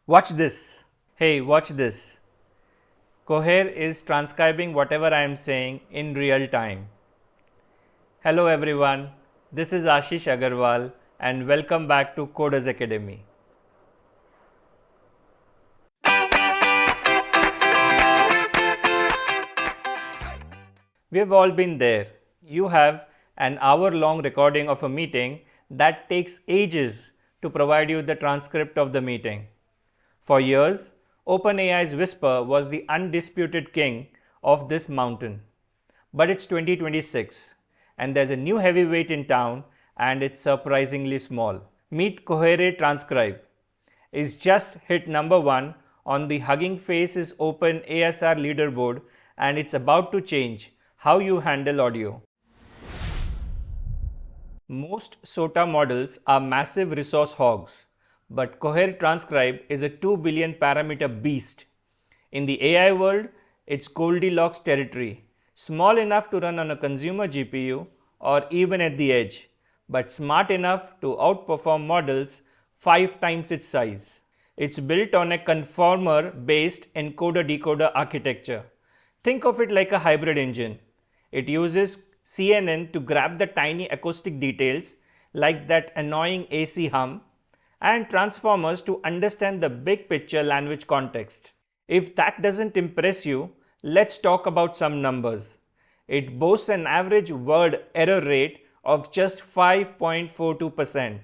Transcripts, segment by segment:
Watch this. Hey, watch this. Cohere is transcribing whatever I am saying in real time. Hello everyone, this is Ashish Agarwal and welcome back to Coders Academy. We have all been there. You have an hour-long recording of a meeting that takes ages to provide you the transcript of the meeting. For years, OpenAI's Whisper was the undisputed king of this mountain. But it's 2026 and there's a new heavyweight in town and it's surprisingly small. Meet Cohere Transcribe is just hit number 1 on the Hugging Face's Open ASR leaderboard and it's about to change how you handle audio. Most SOTA models are massive resource hogs, but Cohere Transcribe is a 2 billion parameter beast. In the AI world, it's Goldilocks territory, small enough to run on a consumer GPU or even at the edge, but smart enough to outperform models 5 times its size. It's built on a conformer based encoder decoder architecture. Think of it like a hybrid engine. It uses CNN to grab the tiny acoustic details like that annoying AC hum and transformers to understand the big picture language context. If that doesn't impress you, let's talk about some numbers. It boasts an average word error rate of just 5.42%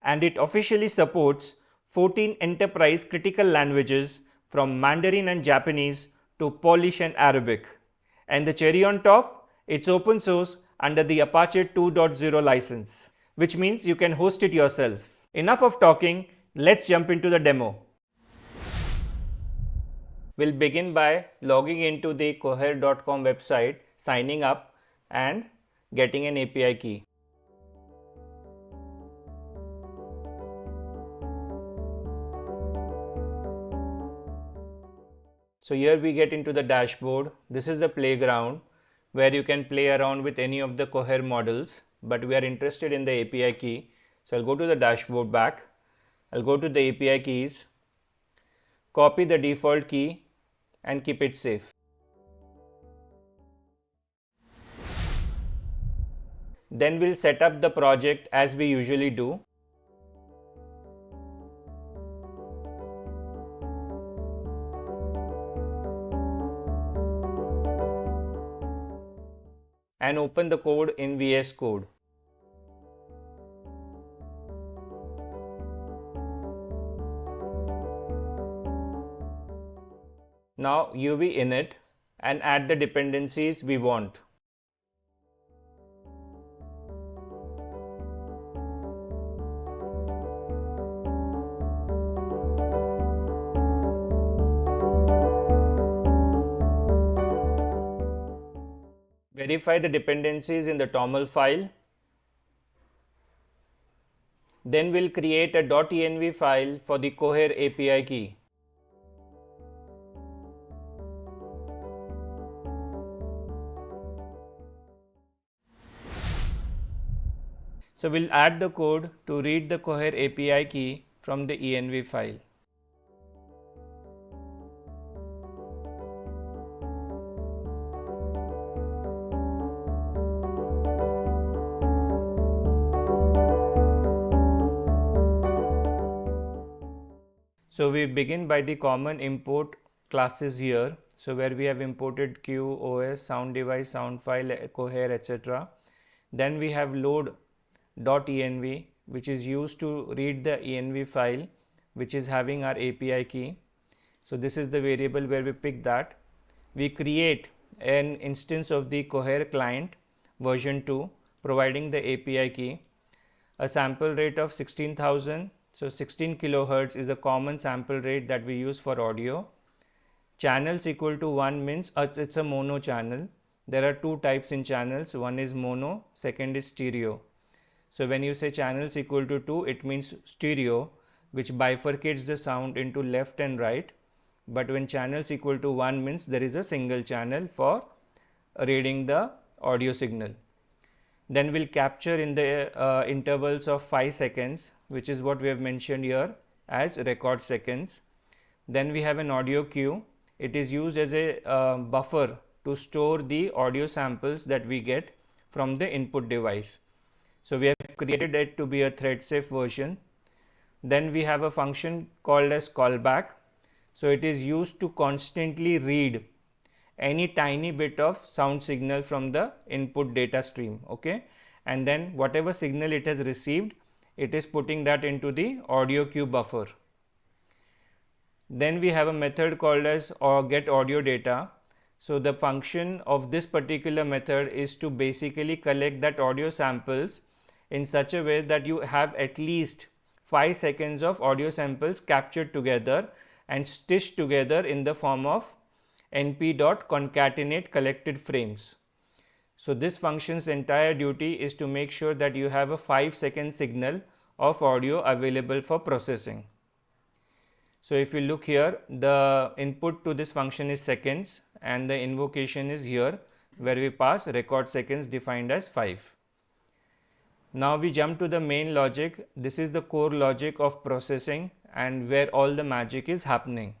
and it officially supports 14 enterprise critical languages from Mandarin and Japanese to Polish and Arabic. And the cherry on top, it's open source under the Apache 2.0 license, which means you can host it yourself. Enough of talking, let's jump into the demo. We'll begin by logging into the Cohere.com website, signing up and getting an API key. So here we get into the dashboard. This is the playground where you can play around with any of the Cohere models, but we are interested in the API key. So I'll go to the dashboard back. I'll go to the API keys, copy the default key and keep it safe. Then we'll set up the project as we usually do. And open the code in VS Code. Now UV init and add the dependencies we want. Verify the dependencies in the toml file. Then we'll create a .env file for the Cohere API key. So we'll add the code to read the Cohere API key from the env file. So we begin by the common import classes here. So where we have imported Q, OS, sound device, sound file, Cohere, etc. Then we have load.env, which is used to read the env file, which is having our API key. So this is the variable where we pick that. We create an instance of the Cohere client version 2, providing the API key, a sample rate of 16,000. So 16 kilohertz is a common sample rate that we use for audio. Channels equal to 1 means it's a mono channel. There are two types in channels. One is mono, second is stereo. So when you say channels equal to 2, it means stereo, which bifurcates the sound into left and right. But when channels equal to 1 means there is a single channel for reading the audio signal. Then we'll capture in the intervals of 5 seconds, which is what we have mentioned here as record seconds. Then we have an audio queue. It is used as a buffer to store the audio samples that we get from the input device. So we have created it to be a thread safe version. Then we have a function called as callback. So it is used to constantly read any tiny bit of sound signal from the input data stream, okay, and then whatever signal it has received, it is putting that into the audio queue buffer. Then we have a method called as get audio data. So the function of this particular method is to basically collect that audio samples in such a way that you have at least 5 seconds of audio samples captured together and stitched together in the form of np.concatenate collected frames. So this function's entire duty is to make sure that you have a 5-second signal of audio available for processing. So if you look here, the input to this function is seconds and the invocation is here where we pass record seconds defined as 5. Now we jump to the main logic. This is the core logic of processing and where all the magic is happening.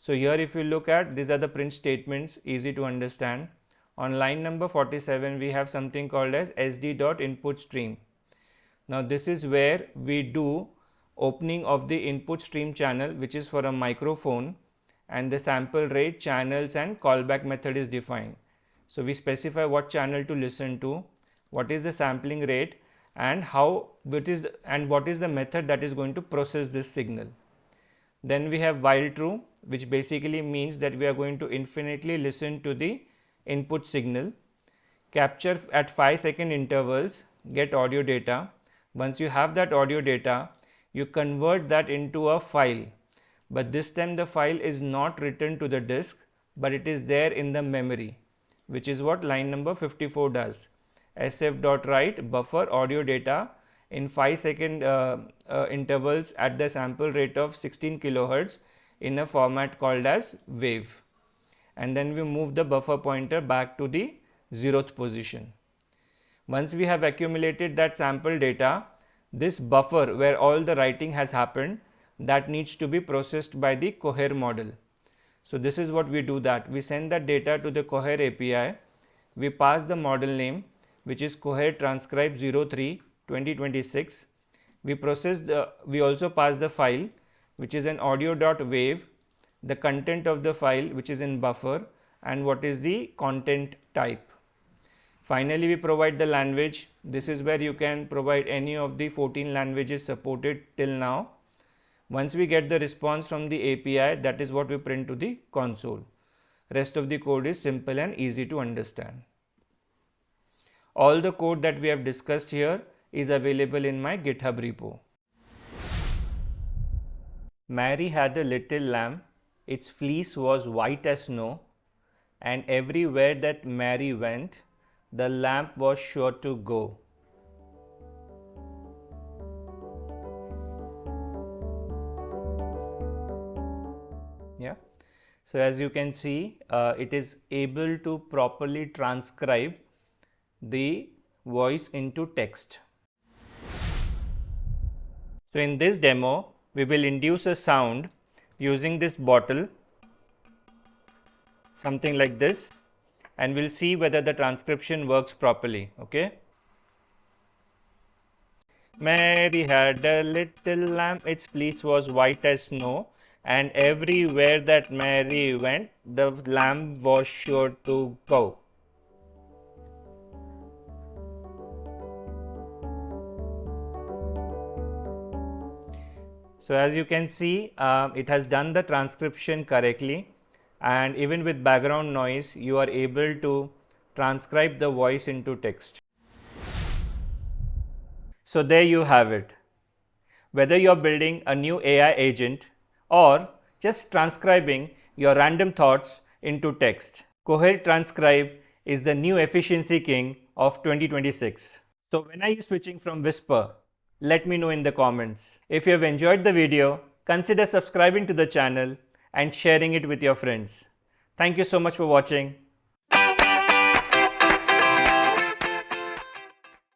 So here if you look at, these are the print statements, easy to understand. On line number 47 we have something called as sd.inputStream. Now this is where we do opening of the input stream channel, which is for a microphone, and the sample rate, channels and callback method is defined. So we specify what channel to listen to, what is the sampling rate, and what is the method that is going to process this signal. Then we have while true, which basically means that we are going to infinitely listen to the input signal, capture at 5-second intervals, get audio data. Once you have that audio data, you convert that into a file, but this time the file is not written to the disk, but it is there in the memory, which is what line number 54 does. sf.write buffer audio data in 5-second intervals at the sample rate of 16 kilohertz in a format called as wave, and then we move the buffer pointer back to the 0th position. Once we have accumulated that sample data, this buffer where all the writing has happened, that needs to be processed by the Cohere model. So this is what we do, that we send that data to the Cohere API, we pass the model name, which is Cohere transcribe 03 2026. We also pass the file, which is an audio.wave, the content of the file which is in buffer, and what is the content type. Finally, we provide the language. This is where you can provide any of the 14 languages supported till now. Once we get the response from the API, that is what we print to the console. Rest of the code is simple and easy to understand. All the code that we have discussed here is available in my GitHub repo. Mary had a little lamb. Its fleece was white as snow, and everywhere that Mary went, the lamb was sure to go. Yeah. So as you can see, it is able to properly transcribe the voice into text. So in this demo, we will induce a sound using this bottle, something like this, and we'll see whether the transcription works properly. Okay. Mary had a little lamb, its fleece was white as snow, and everywhere that Mary went, the lamb was sure to go. So as you can see, it has done the transcription correctly, and even with background noise, you are able to transcribe the voice into text. So there you have it. Whether you are building a new AI agent or just transcribing your random thoughts into text, Cohere Transcribe is the new efficiency king of 2026. So when are you switching from Whisper? Let me know in the comments. If you have enjoyed the video, consider subscribing to the channel and sharing it with your friends. Thank you so much for watching.